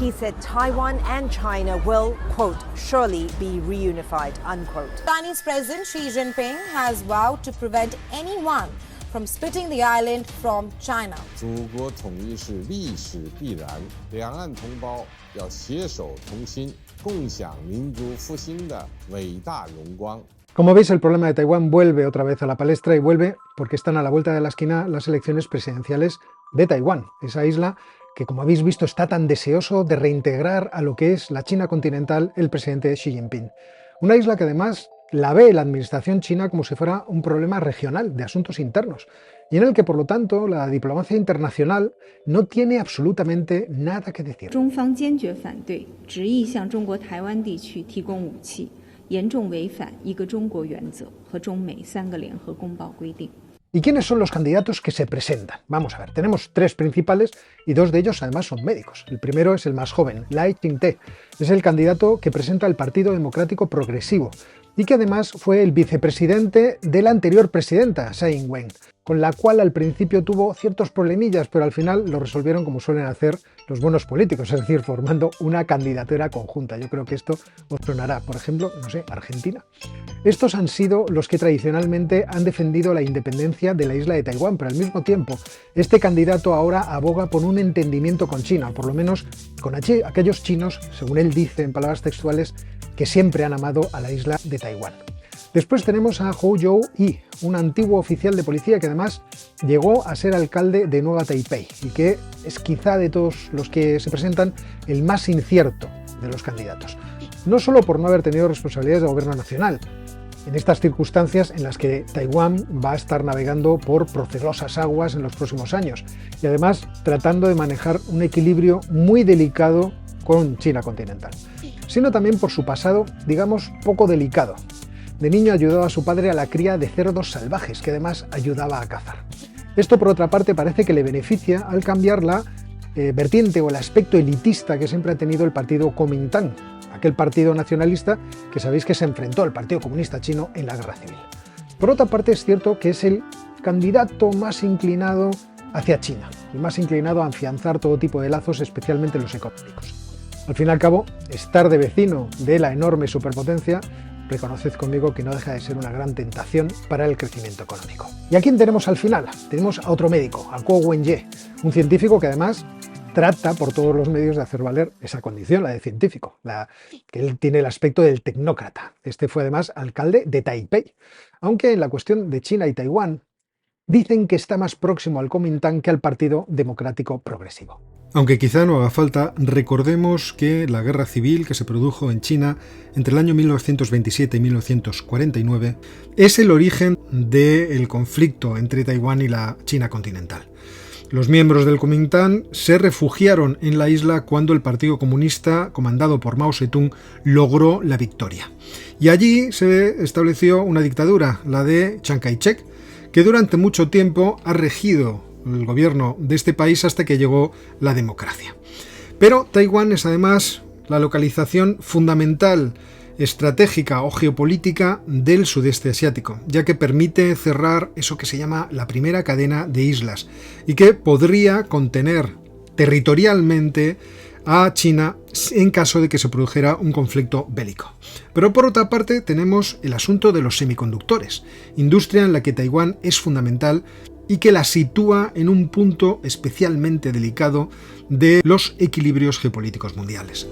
He said Taiwan and China will, quote, surely be reunified, unquote. Chinese President Xi Jinping has vowed to prevent anyone from splitting the island from China. 祖国统一是历史必然，两岸同胞要携手同心，共享民族复兴的伟大荣光。 Como veis, el problema de Taiwán vuelve otra vez a la palestra y vuelve porque están a la vuelta de la esquina las elecciones presidenciales de Taiwán, esa isla que, como habéis visto, está tan deseoso de reintegrar a lo que es la China continental el presidente Xi Jinping. Una isla que además la ve la administración china como si fuera un problema regional de asuntos internos y en el que, por lo tanto, la diplomacia internacional no tiene absolutamente nada que decir. 中方坚决反对执意向中国台湾地区提供武器，严重违反一个中国原则和中美3个联合公报规定。 ¿Y quiénes son los candidatos que se presentan? Vamos a ver, tenemos 3 principales y 2 de ellos además son médicos. El primero es el más joven, Lai Ching-te. Es el candidato que presenta el Partido Democrático Progresivo y que además fue el vicepresidente de la anterior presidenta, Tsai Ing-wen, con la cual al principio tuvo ciertos problemillas, pero al final lo resolvieron como suelen hacer los buenos políticos, es decir, formando una candidatura conjunta. Yo creo que esto os sonará, por ejemplo, no sé, Argentina. Estos han sido los que tradicionalmente han defendido la independencia de la isla de Taiwán, pero al mismo tiempo este candidato ahora aboga por un entendimiento con China, o por lo menos con aquellos chinos, según él dice en palabras textuales, que siempre han amado a la isla de Taiwán. Después tenemos a Hou Jou-yi, un antiguo oficial de policía que además llegó a ser alcalde de Nueva Taipei y que es quizá de todos los que se presentan el más incierto de los candidatos. No solo por no haber tenido responsabilidades de gobierno nacional, en estas circunstancias en las que Taiwán va a estar navegando por procelosas aguas en los próximos años y además tratando de manejar un equilibrio muy delicado con China continental, sino también por su pasado, digamos, poco delicado. De niño ayudaba a su padre a la cría de cerdos salvajes, que además ayudaba a cazar. Esto, por otra parte, parece que le beneficia al cambiar la vertiente o el aspecto elitista que siempre ha tenido el partido Kuomintang, aquel partido nacionalista que sabéis que se enfrentó al Partido Comunista Chino en la Guerra Civil. Por otra parte, es cierto que es el candidato más inclinado hacia China, y más inclinado a afianzar todo tipo de lazos, especialmente los económicos. Al fin y al cabo, estar de vecino de la enorme superpotencia, reconoced conmigo que no deja de ser una gran tentación para el crecimiento económico. ¿Y a quién tenemos al final? Tenemos a otro médico, a Kuo Wen-ye, un científico que además trata por todos los medios de hacer valer esa condición, la de científico, que él tiene el aspecto del tecnócrata. Este fue además alcalde de Taipei, aunque en la cuestión de China y Taiwán dicen que está más próximo al Kuomintang que al Partido Democrático Progresivo. Aunque quizá no haga falta, recordemos que la guerra civil que se produjo en China entre el año 1927 y 1949 es el origen del conflicto entre Taiwán y la China continental. Los miembros del Kuomintang se refugiaron en la isla cuando el Partido Comunista, comandado por Mao Zedong, logró la victoria. Y allí se estableció una dictadura, la de Chiang Kai-shek, que durante mucho tiempo ha regido el gobierno de este país hasta que llegó la democracia. Pero Taiwán es además la localización fundamental, estratégica o geopolítica del sudeste asiático, ya que permite cerrar eso que se llama la primera cadena de islas y que podría contener territorialmente a China en caso de que se produjera un conflicto bélico. Pero por otra parte tenemos el asunto de los semiconductores, industria en la que Taiwán es fundamental y que la sitúa en un punto especialmente delicado de los equilibrios geopolíticos mundiales.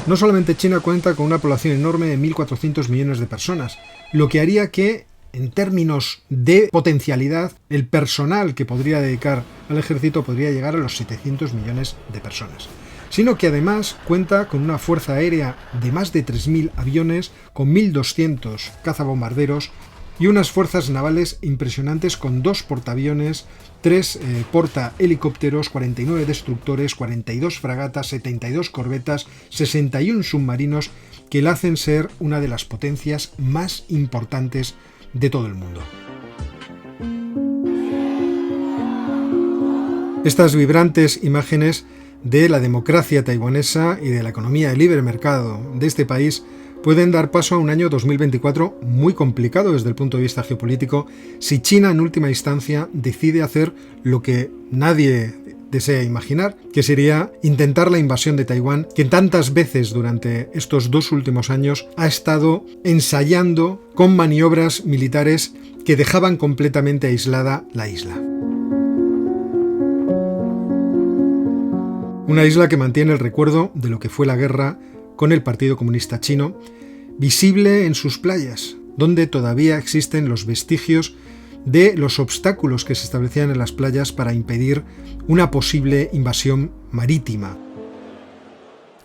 No solamente China cuenta con una población enorme de 1.400 millones de personas, lo que haría que, en términos de potencialidad, el personal que podría dedicar al ejército podría llegar a los 700 millones de personas. Sino que además cuenta con una fuerza aérea de más de 3.000 aviones, con 1.200 cazabombarderos y unas fuerzas navales impresionantes con 2 portaaviones, 3 portahelicópteros, 49 destructores, 42 fragatas, 72 corbetas, 61 submarinos que la hacen ser una de las potencias más importantes de todo el mundo. Estas vibrantes imágenes de la democracia taiwanesa y de la economía de libre mercado de este país pueden dar paso a un año 2024 muy complicado desde el punto de vista geopolítico si China en última instancia decide hacer lo que nadie desea imaginar, que sería intentar la invasión de Taiwán, que tantas veces durante estos 2 últimos años ha estado ensayando con maniobras militares que dejaban completamente aislada la isla. Una isla que mantiene el recuerdo de lo que fue la guerra con el Partido Comunista Chino, visible en sus playas, donde todavía existen los vestigios de los obstáculos que se establecían en las playas para impedir una posible invasión marítima.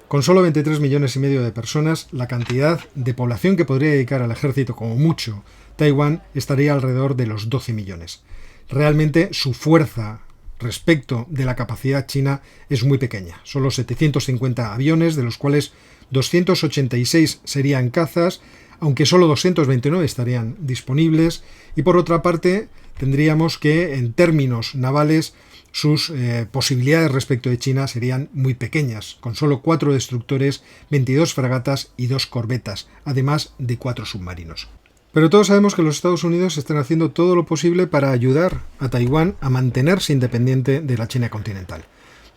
Con solo 23 millones y medio de personas, la cantidad de población que podría dedicar al ejército como mucho Taiwán estaría alrededor de los 12 millones. Realmente su fuerza respecto de la capacidad china es muy pequeña. Solo 750 aviones, de los cuales 286 serían cazas, aunque solo 229 estarían disponibles, y por otra parte tendríamos que en términos navales sus posibilidades respecto de China serían muy pequeñas, con solo 4 destructores, 22 fragatas y 2 corbetas, además de 4 submarinos. Pero todos sabemos que los Estados Unidos están haciendo todo lo posible para ayudar a Taiwán a mantenerse independiente de la China continental.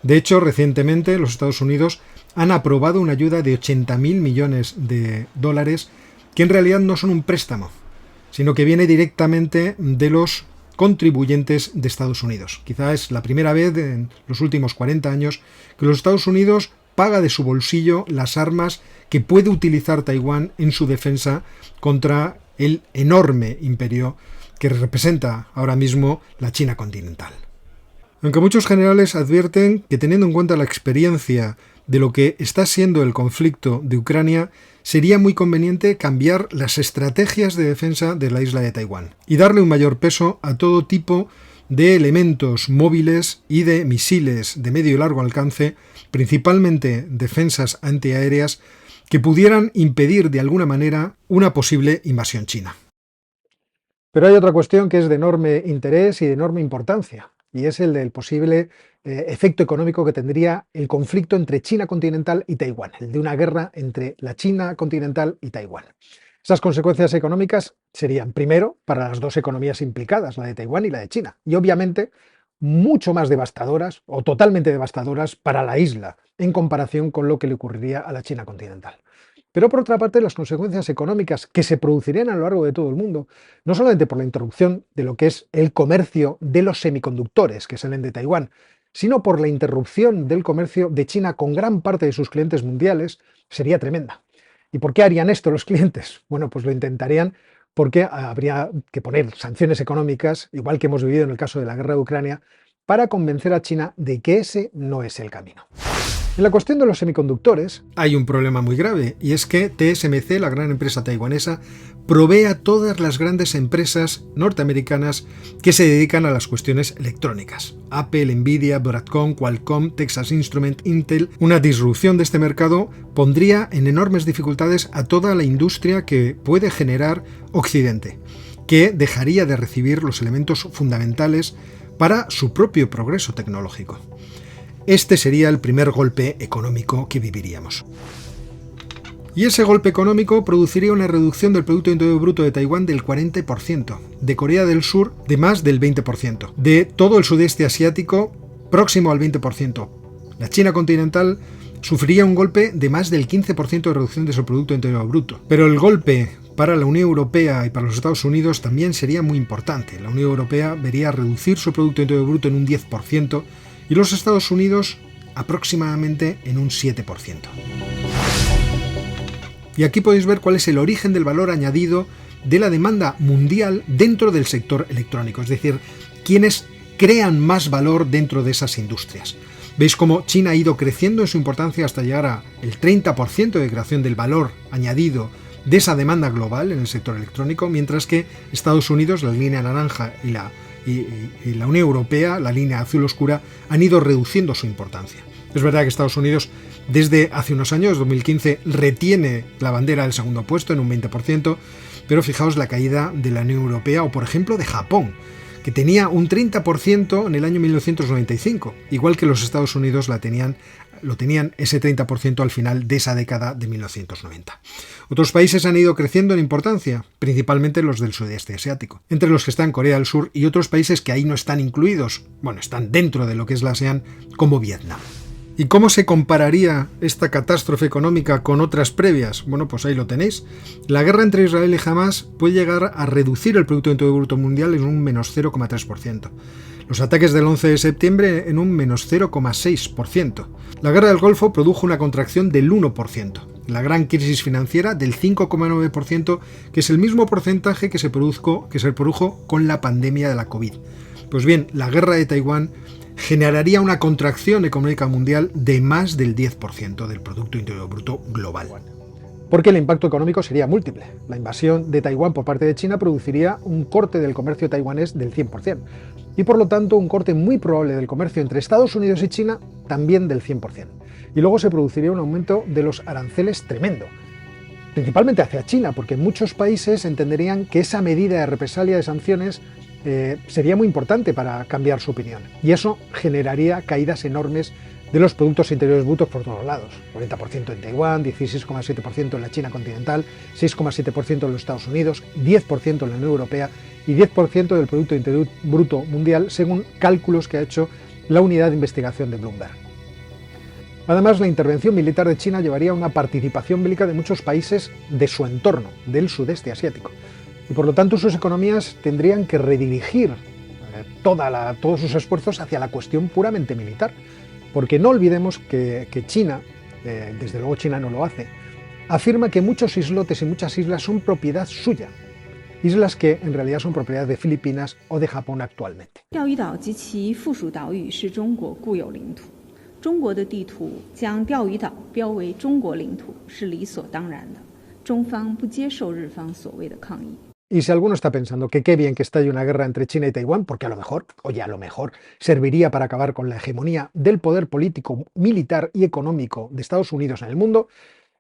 De hecho, recientemente los Estados Unidos han aprobado una ayuda de 80.000 millones de dólares que en realidad no son un préstamo, sino que viene directamente de los contribuyentes de Estados Unidos. Quizá es la primera vez en los últimos 40 años que los Estados Unidos paga de su bolsillo las armas que puede utilizar Taiwán en su defensa contra el enorme imperio que representa ahora mismo la China continental. Aunque muchos generales advierten que, teniendo en cuenta la experiencia de lo que está siendo el conflicto de Ucrania, sería muy conveniente cambiar las estrategias de defensa de la isla de Taiwán y darle un mayor peso a todo tipo de elementos móviles y de misiles de medio y largo alcance, principalmente defensas antiaéreas, que pudieran impedir de alguna manera una posible invasión china. Pero hay otra cuestión que es de enorme interés y de enorme importancia, y es el del posible efecto económico que tendría el conflicto entre China continental y Taiwán, el de una guerra entre la China continental y Taiwán. Esas consecuencias económicas serían, primero, para las dos economías implicadas, la de Taiwán y la de China, y obviamente mucho más devastadoras o totalmente devastadoras para la isla en comparación con lo que le ocurriría a la China continental. Pero por otra parte, las consecuencias económicas que se producirían a lo largo de todo el mundo, no solamente por la interrupción de lo que es el comercio de los semiconductores que salen de Taiwán, sino por la interrupción del comercio de China con gran parte de sus clientes mundiales, sería tremenda. ¿Y por qué harían esto los clientes? Bueno, pues lo intentarían porque habría que poner sanciones económicas, igual que hemos vivido en el caso de la guerra de Ucrania, para convencer a China de que ese no es el camino. En la cuestión de los semiconductores hay un problema muy grave, y es que TSMC, la gran empresa taiwanesa, provee a todas las grandes empresas norteamericanas que se dedican a las cuestiones electrónicas. Apple, Nvidia, Broadcom, Qualcomm, Texas Instruments, Intel. Una disrupción de este mercado pondría en enormes dificultades a toda la industria que puede generar Occidente, que dejaría de recibir los elementos fundamentales para su propio progreso tecnológico. Este sería el primer golpe económico que viviríamos. Y ese golpe económico produciría una reducción del Producto Interior Bruto de Taiwán del 40%, de Corea del Sur de más del 20%, de todo el sudeste asiático próximo al 20%. La China continental sufriría un golpe de más del 15% de reducción de su Producto Interior Bruto. Pero el golpe para la Unión Europea y para los Estados Unidos también sería muy importante. La Unión Europea vería reducir su Producto Interior Bruto en un 10%, y los Estados Unidos aproximadamente en un 7%. Y aquí podéis ver cuál es el origen del valor añadido de la demanda mundial dentro del sector electrónico, es decir, quienes crean más valor dentro de esas industrias. Veis cómo China ha ido creciendo en su importancia hasta llegar al 30% de creación del valor añadido de esa demanda global en el sector electrónico, mientras que Estados Unidos, la línea naranja y la Unión Europea, la línea azul oscura, han ido reduciendo su importancia. Es verdad que Estados Unidos desde hace unos años, 2015, retiene la bandera del segundo puesto en un 20%, pero fijaos la caída de la Unión Europea o, por ejemplo, de Japón, que tenía un 30% en el año 1995, igual que los Estados Unidos lo tenían ese 30% al final de esa década de 1990. Otros países han ido creciendo en importancia, principalmente los del sudeste asiático, entre los que están Corea del Sur y otros países que ahí no están incluidos, están dentro de lo que es la ASEAN, como Vietnam. ¿Y cómo se compararía esta catástrofe económica con otras previas? Pues ahí lo tenéis. La guerra entre Israel y Hamás puede llegar a reducir el Producto Interior Bruto Mundial en un menos 0,3%. Los ataques del 11 de septiembre en un menos 0,6%. La guerra del Golfo produjo una contracción del 1%. La gran crisis financiera del 5,9%, que es el mismo porcentaje que se produjo con la pandemia de la COVID. Pues bien, la guerra de Taiwán generaría una contracción económica mundial de más del 10% del Producto Interior Bruto global. Porque el impacto económico sería múltiple. La invasión de Taiwán por parte de China produciría un corte del comercio taiwanés del 100%, y por lo tanto un corte muy probable del comercio entre Estados Unidos y China también del 100%. Y luego se produciría un aumento de los aranceles tremendo, principalmente hacia China, porque muchos países entenderían que esa medida de represalia de sanciones sería muy importante para cambiar su opinión, y eso generaría caídas enormes de los productos interiores brutos por todos lados. 40% en Taiwán, 16,7% en la China continental, 6,7% en los Estados Unidos, 10% en la Unión Europea y 10% del Producto Interior Bruto mundial, según cálculos que ha hecho la unidad de investigación de Bloomberg. Además, la intervención militar de China llevaría a una participación bélica de muchos países de su entorno, del sudeste asiático, y por lo tanto sus economías tendrían que redirigir todos sus esfuerzos hacia la cuestión puramente militar. Porque no olvidemos que China, desde luego China no lo hace, afirma que muchos islotes y muchas islas son propiedad suya, islas que en realidad son propiedad de Filipinas o de Japón actualmente. 钓鱼岛及其附属岛屿是中国固有领土，中国的地图将钓鱼岛标为中国领土是理所当然的，中方不接受日方所谓的抗议。 Y si alguno está pensando que qué bien que estalle una guerra entre China y Taiwán, porque a lo mejor serviría para acabar con la hegemonía del poder político, militar y económico de Estados Unidos en el mundo,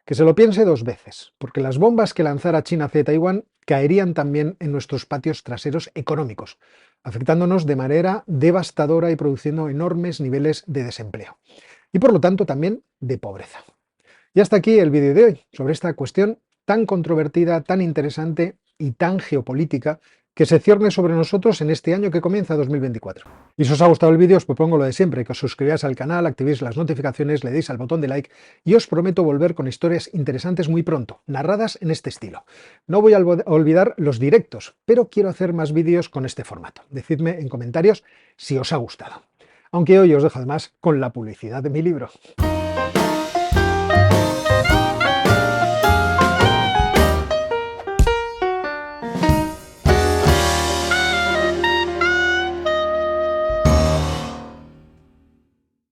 que se lo piense dos veces, porque las bombas que lanzara China hacia Taiwán caerían también en nuestros patios traseros económicos, afectándonos de manera devastadora y produciendo enormes niveles de desempleo, y por lo tanto también de pobreza. Y hasta aquí el vídeo de hoy, sobre esta cuestión tan controvertida, tan interesante y tan geopolítica que se cierne sobre nosotros en este año que comienza 2024. Y si os ha gustado el vídeo, os propongo lo de siempre, que os suscribáis al canal, activéis las notificaciones, le deis al botón de like y os prometo volver con historias interesantes muy pronto, narradas en este estilo. No voy a olvidar los directos, pero quiero hacer más vídeos con este formato. Decidme en comentarios si os ha gustado. Aunque hoy os dejo además con la publicidad de mi libro.